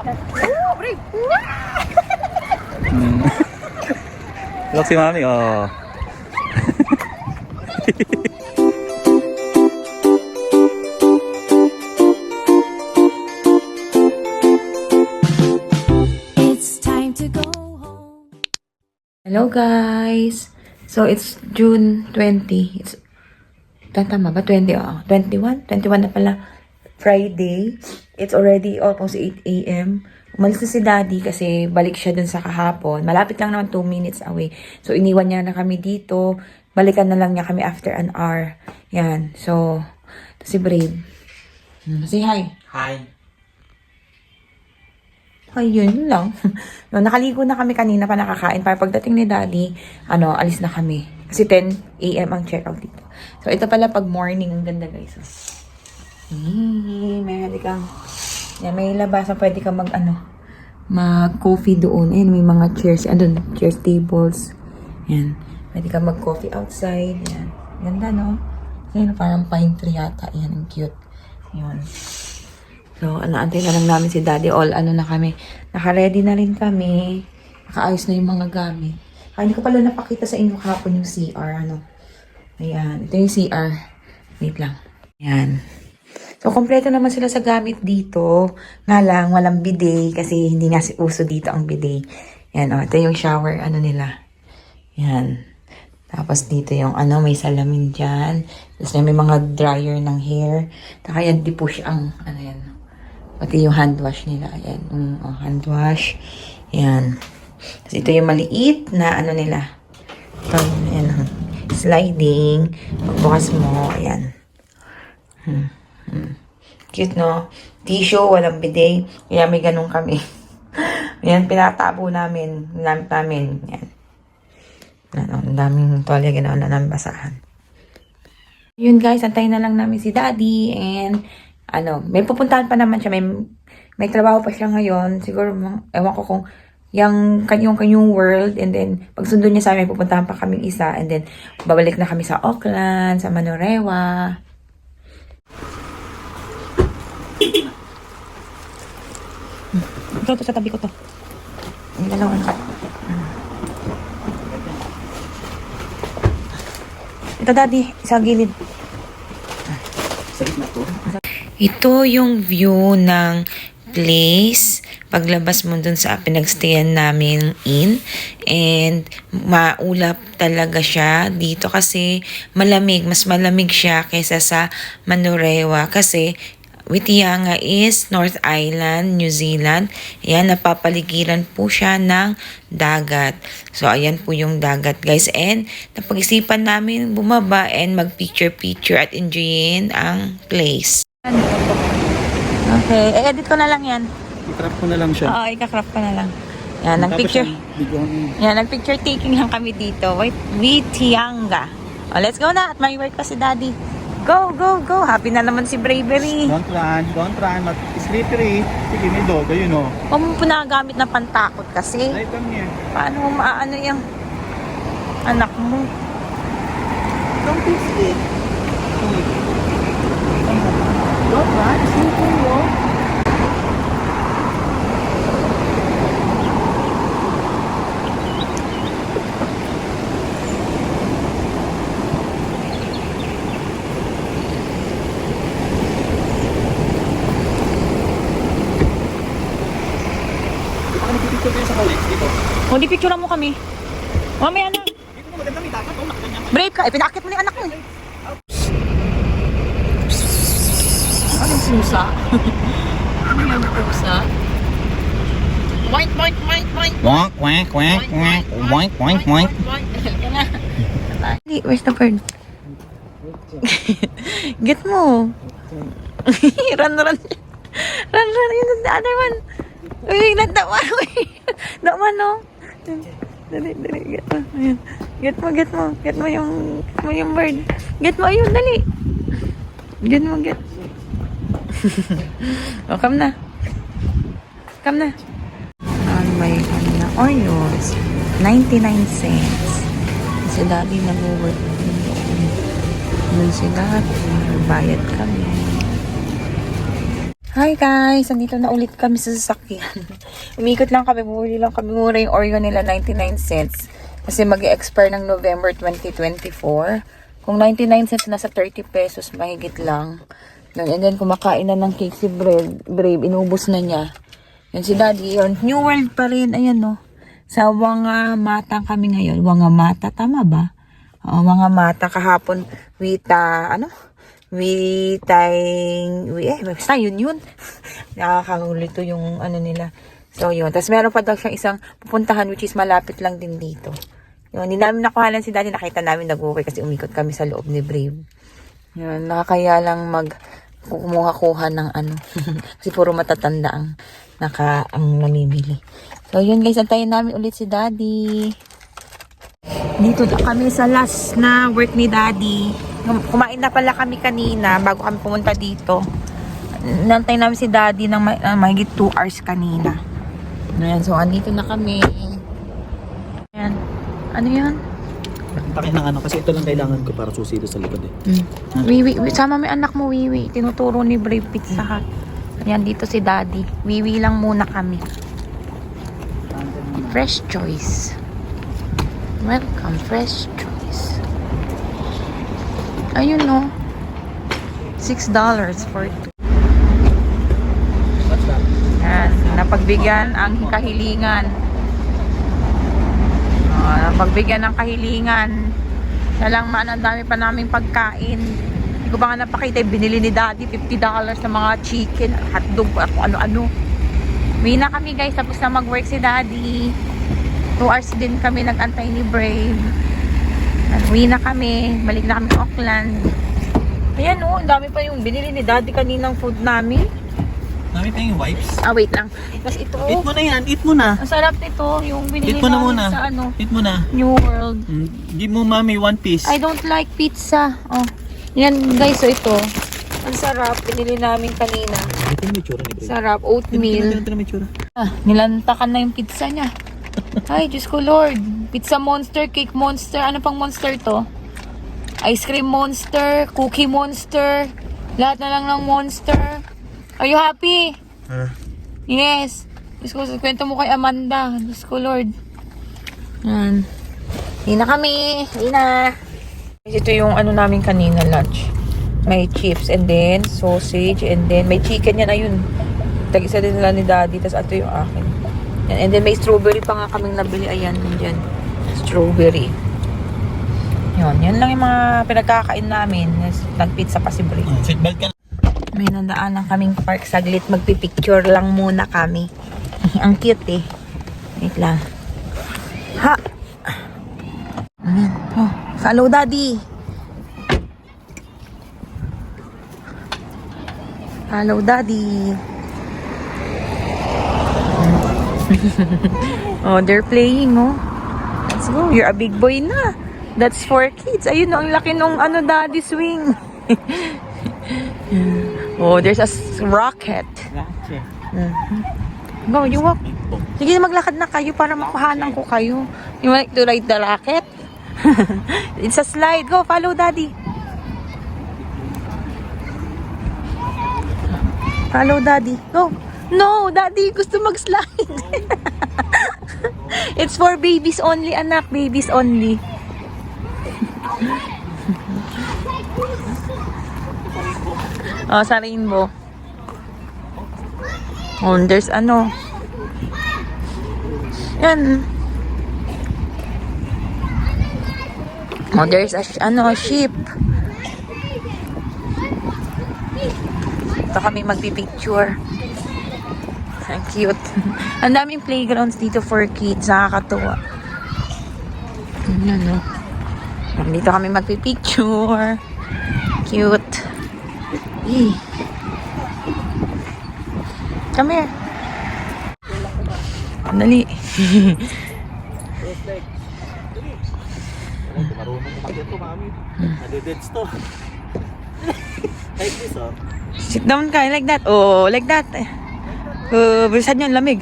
Oh, brave! Look si Mami, oh. It's time to go home. Hello guys! So it's June 20. It's tama ba? 20, 21? 21 na pala. Friday. It's already almost 8 a.m. Umalis na si Daddy kasi balik siya dun sa kahapon. Malapit lang naman 2 minutes away. So iniwan niya na kami dito. Balikan na lang niya kami after an hour. Yan. So, si Brave. Say hi. Hi. Ayun lang. No, nakaligo na kami kanina pa nakakain para pagdating ni Daddy, alis na kami. Kasi 10 a.m. ang check out dito. So, ito pala pag morning. Ang ganda guys. May kang, yan, may labasan. Pwede ka mag-coffee doon. Ayan, may mga chairs. Andun, chairs, tables. Yan. Pwede ka mag-coffee outside. Yan. Ganda, no? Ayan, parang pine tree yata. Yan, ang cute. Yan. So, antay na lang namin si Daddy. Na kami. Naka-ready na rin kami. Nakaayos na yung mga gamit. Hindi ko pala napakita sa inyo kahapon yung CR, Ayan. Ito yung CR. Wait lang. Ayan. So, kompleto naman sila sa gamit dito. Nga lang, walang bidet kasi hindi nga uso dito ang bidet. Ayan, ito yung shower, nila. Ayan. Tapos dito yung, may salamin dyan. Tapos may mga dryer ng hair. Kaya di push ang, yan. Pati yung hand wash nila. Ayan. Hand wash. Ayan. Tapos ito yung maliit na nila. Ito, ayan. Sliding. Pagbukas mo. Ayan. Cute, no? Tissue, walang bidet. Kaya may ganun kami. Ayan, pinatabo namin. Lamp namin. Ayan. Ang daming tuwalya ginawa na namin basahan. Yun guys, antayin na lang namin si Daddy. And, may pupuntahan pa naman siya. May trabaho pa siya ngayon. Siguro, ewan ko kung yung kanyang world. And then, pag sundo niya sa amin, may pupuntahan pa kaming isa. And then, babalik na kami sa Auckland, sa Manurewa. Ito sa tabi ko to. Ang dalawang ka. Ito, Daddy. Sa gilid. Ito yung view ng place. Paglabas mo dun sa pinagstayan namin inn. And maulap talaga siya dito kasi malamig. Mas malamig siya kaysa sa Manurewa kasi Whitianga is North Island, New Zealand. Ayan, napapaligiran po siya ng dagat. So, ayan po yung dagat, guys. And, napag-isipan namin bumaba and mag-picture-picture at enjoyin ang place. Okay, edit ko na lang yan. I-crop ko na lang siya. Oo, ika-crop ko na lang. Yan, nag-picture taking lang kami dito. Whitianga. Oh, let's go na. At may work pa si Daddy. Go, go, go. Happy na naman si Bravery. Don't run. Slippery. Sige, may dog. Ayun, o. Huwag mo po nagagamit na pantakot kasi. Right on niya. Paano mo maano yung anak mo? Don't be scared. Don't run. Simple, o. O, di picture mo kami. Mamaya na. Dito na maganda may dapat. Brave ka. Pinakit mo na yung anak mo. Anong susa? Ano yung pusa? Boink, boink, boink, boink. Quack, quack, quack, quack. Boink, boink, boink. Where's the bird? Get mo. Run, run. Run, run. Yun the other one. Uy, not that one. That one, no? Dali, get mo. Ayan. Get mo. Get mo yung bird. Get mo, ayun, dali. Get mo. Oh, come na. May na Oreos. 99 cents. Si Daddy nag-work doon. Si Daddy. Bayad kami. Hi guys! Andito na ulit kami sa sasakyan. Umikot lang kami. Bumili lang kami. Mura yung Oreo nila, 99 cents. Kasi mag-expire ng November 2024. Kung 99 cents, nasa 30 pesos. Mahigit lang. And then, kumakain na ng cake si Brave. Inubos na niya. Yan si Daddy. Yun. New World pa rin. Ayan, no. Sa Wanga-Mata kami ngayon. Wanga-Mata. Tama ba? Oo, Wanga-Mata. Kahapon, basta yun. Nakakangulito yung ano nila. So, yun. Tapos meron pa daw siyang isang pupuntahan which is malapit lang din dito. Yun, hindi namin nakuhalan si Daddy. Nakita namin nag-uwi kasi umikot kami sa loob ni Brave. Yun, nakakaya lang kumuha-kuha ng ano. Kasi puro matatanda ang namimili. So, yun guys. Antayin namin ulit si Daddy. Dito na kami sa last na work ni Daddy. Kumain na pala kami kanina bago kami pumunta dito. Nantay namin si Daddy ng mahigit 2 hours kanina. Ayan, so andito na kami. Ayan. Ano yan? Takin ng ano kasi ito lang kailangan ko para susi sa likod eh. Wiwi, sama mo yung anak mo, Wiwi. Tinuturo ni Brave Pizza Hut. Ayan, dito si Daddy. Wiwi lang muna kami. Fresh choice. Welcome, fresh choice. Ayun, no. $6 for 2. Yan. Napagbigyan ang kahilingan. Napagbigyan ng kahilingan. Nalang man, ang dami pa naming pagkain. Hindi ko ba nga napakita, binili ni Daddy $50 na mga chicken, hotdog, ano-ano. Uwi na kami guys, tapos na mag-work si Daddy. 2 hours din kami nag-antay ni Brave. Uwi na kami. Balik na kami sa Auckland. Ayan o, ang dami pa yung binili ni Daddy kaninang food namin. Dami pa yung wipes. Wait lang. Tapos ito. Eat mo na yan, eat mo na. Ang sarap nito, yung binili Eat mo na namin muna. sa ano, Eat mo na. New World. Give mo mami 1 piece. I don't like pizza. Oh. Yan guys, so ito. Ang sarap, binili namin kanina. Ito yung tsura ni Brave. Sarap, oatmeal. Ito yung tsura. Nilantakan na yung pizza niya. Ay, Diyos ko Lord. Pizza monster, cake monster. Ano pang monster to? Ice cream monster, cookie monster. Lahat na lang ng monster. Are you happy? Yes. Diyos ko, kwento mo kay Amanda. Diyos ko Lord. Yan. Hindi na kami. Hindi na. Ito yung ano namin kanina, lunch. May chips and then sausage and then may chicken yan. Ayun. Tag-isa din nila ni Daddy. Tapos ito yung akin. And then may strawberry pa nga kaming nabili. Ayan, dyan. Strawberry. Yan lang yung mga pinagkakain namin. Nag-pizza pa si Brie. Seatbelt ka na. May nandaan ng kaming park saglit. Magpipicture lang muna kami. Ang cute eh. Wait lang. Ha! Ayan. Oh, follow Daddy. Follow Daddy. Oh, they're playing, oh. Let's go. You're a big boy na. That's for kids. Ayun, ang laki nung ano, Daddy swing. Oh, there's a rocket. Go, you walk. Sige, maglakad na kayo para makuhanan ko kayo. You like to ride the rocket? It's a slide. Go, follow Daddy. Follow Daddy. Go. No, Daddy, gusto mag-slide. It's for babies only, anak. Babies only. Oh, sa rainbow. Oh, there's ano. Yan. Oh, there's a sheep. Ito kami magpipicture. Ang cute. Ang daming playgrounds dito for kids. Nakakatuwa. Ayan, no? Dito kami magpipicture. Cute. Eh. Come here. Dali. Marunong kapag ito, mami. Nadededs to. Like this, oh. Sit down ka. Like that. Oh, like that. Bilisan niyo, lamig.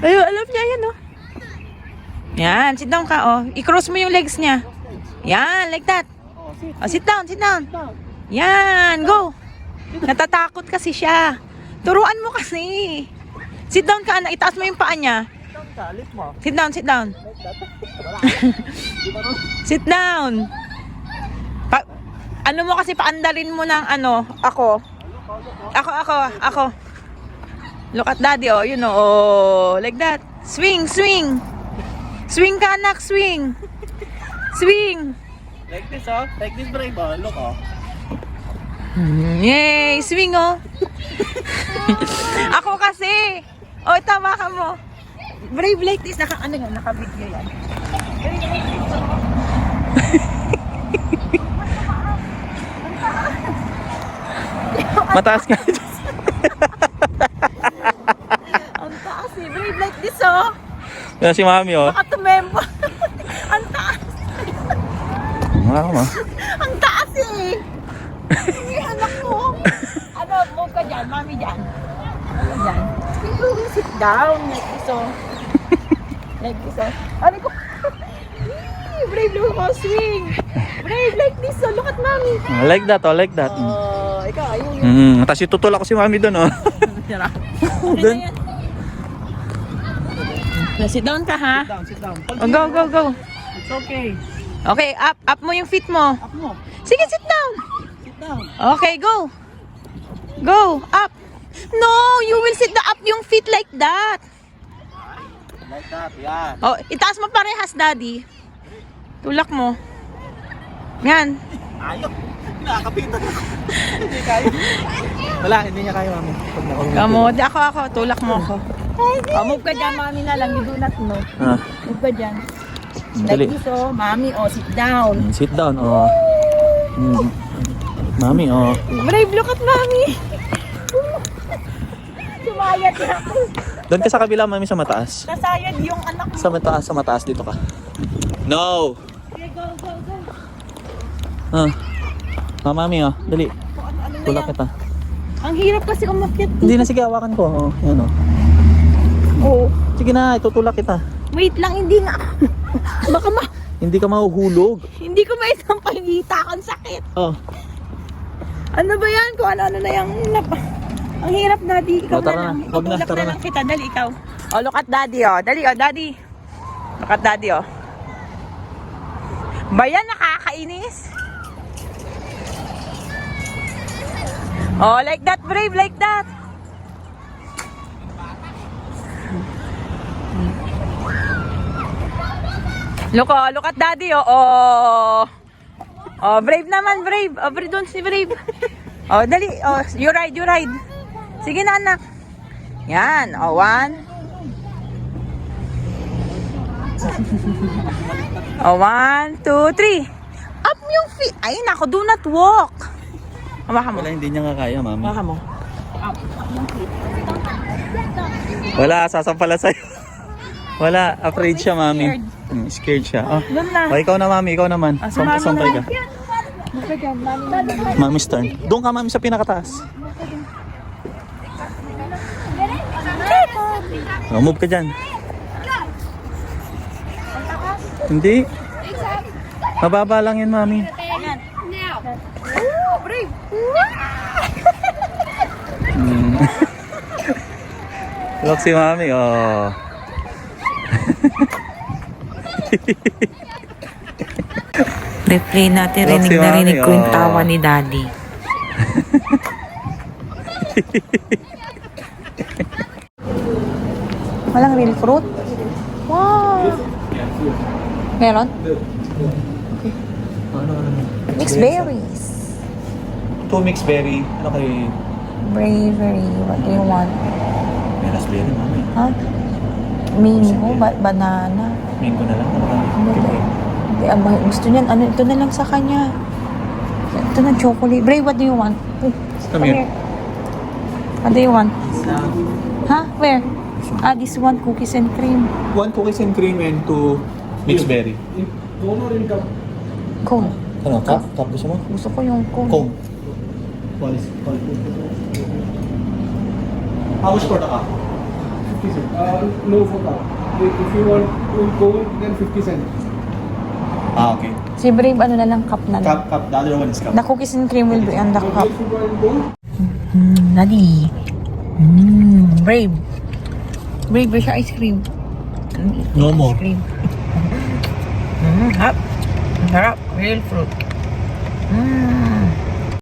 Ayun, alam niya yan, oh. Yan, sit down ka, oh. I-cross mo yung legs niya. Yan, like that. Oh, sit down, sit down. Yan, go. Natatakot kasi siya. Turuan mo kasi. Sit down ka, anak. Itaas mo yung paa niya. Kalit mo. Sit down, sit down. Sit down. Ano mo kasi, paandarin mo ng ano, ako. Ako. Look at daddy, oh, you know, oh, like that. Swing, swing. Swing ka, anak, swing. Swing. Like this, oh. Like this, brave, oh. Look, oh. Yay, swing, oh. Ako kasi. Oh, tama ka mo. Brave like this, naka-video yan. Mataas ka. Ang taas eh, brave like this, oh. Yan si mami, oh. Nakatumempo. Ang taas. Ang taas eh. Hindi, anak ko. Ano, move ka dyan, mami dyan. Ano dyan? Sit down, like this, oh. Like this, oh. Ano ko? Brave, look mo, swing. Brave, like this, oh. Look at mami. Like that, oh. Like that. Oh, ikaw, ayun. Tapos itutulak ko si mami doon, oh. Doon. Sit down ka, ha? Sit down. Oh, go. It's okay. Okay, up mo yung feet mo. Up mo. Sige, sit down. Sit down. Okay, go. Go, up. No, you will sit up yung feet like that. Like that, yeah. Oh, itaas mo parehas, daddy. Tulak mo. Yan. Ayaw. Nakakapitan ako. Hindi kaya. Wala, hindi niya kaya, mami. Pag Kamo, ako. Tulak mo ako. Move ka dyan, mami na lang. You do not know. Move ka dyan. Dali. Like this, oh. Mami, oh, sit down. Sit down, oh. Mami, oh. Brave, look at mami. Sumayad na ako. Doon ka sa kabila, mami, sa mataas. Nasayad yung anak mo. Sa mataas dito ka. No! Okay, go. Mami, oh. Dali. Ano na Tulak yan? kita. Ang hirap kasi umakyat. Hindi na, sige, hawakan ko. Oh, yan, oh. Oo. Sige na, itutulak kita. Wait lang, hindi na. Baka Hindi ka mahuhulog. hindi ko maisang pahita kang sakit. Oh. Ano ba yan? Kung ano na yung ang hirap, daddy. Ikaw Oh, tara na lang. na. Wag na, Itutulak tara lang na. kita. Dali, ikaw. Oh, look at daddy, oh. Dali, oh, daddy. Look at daddy, oh. Ba yan, nakakainis? Oh, like that, brave, like that. Look at daddy, oh. Oh, brave naman, brave. Oh, brave, don't si brave. Oh, dali. Oh, you ride. Sige na, anak. Yan. Oh, 1. Oh, 1, 2, 3. Up yung feet. Ay, nako, do not walk. Hawakan mo. Wala, hindi niya nga kaya, mami. Hawakan mo. Wala, sasampala sa'yo. Wala, afraid siya, mami. Scared siya. Oh. Doon na. Oh, ikaw na, mami. Ikaw naman. sumama Sampay na. ka. Mami's turn. Doon ka, mami, sa pinakataas. Oh, move ka dyan. Hindi. Mababa lang yun, mami. Oh, brave. Look si mami, oh. Replay natin, Look, rinig si na Mami, rinig ko yung oh. tawa ni daddy. Walang real fruit? Wow! Meron? Mixed berries. 2 mixed berry. Ano kayo? Bravery. What do you want? May raspberry, mami. Huh? Mango? Banana? Mango na lang. Hindi, gusto niyan. Ano, ito na lang sa kanya. Ito na chocolate. Brave, what do you want? Come here. What do you want? Huh? Where? This one, cookies and cream. 1 cookies and cream and 2 mixed berry. Cone. Ano? Cup? Cup gusto mo? Gusto ko yung cone. Cone. How much for the cup? 50 cents. No for that. If you want to go, then 50 cents. Ah, okay. Si Brave, ano na lang, cup na lang. Cup. The other one is cup. The cookies and cream will be on the cup. If you want gold, Nadi. Brave. Brave siya ice cream. No more. Ice cream. Hap. Sarap. Real fruit.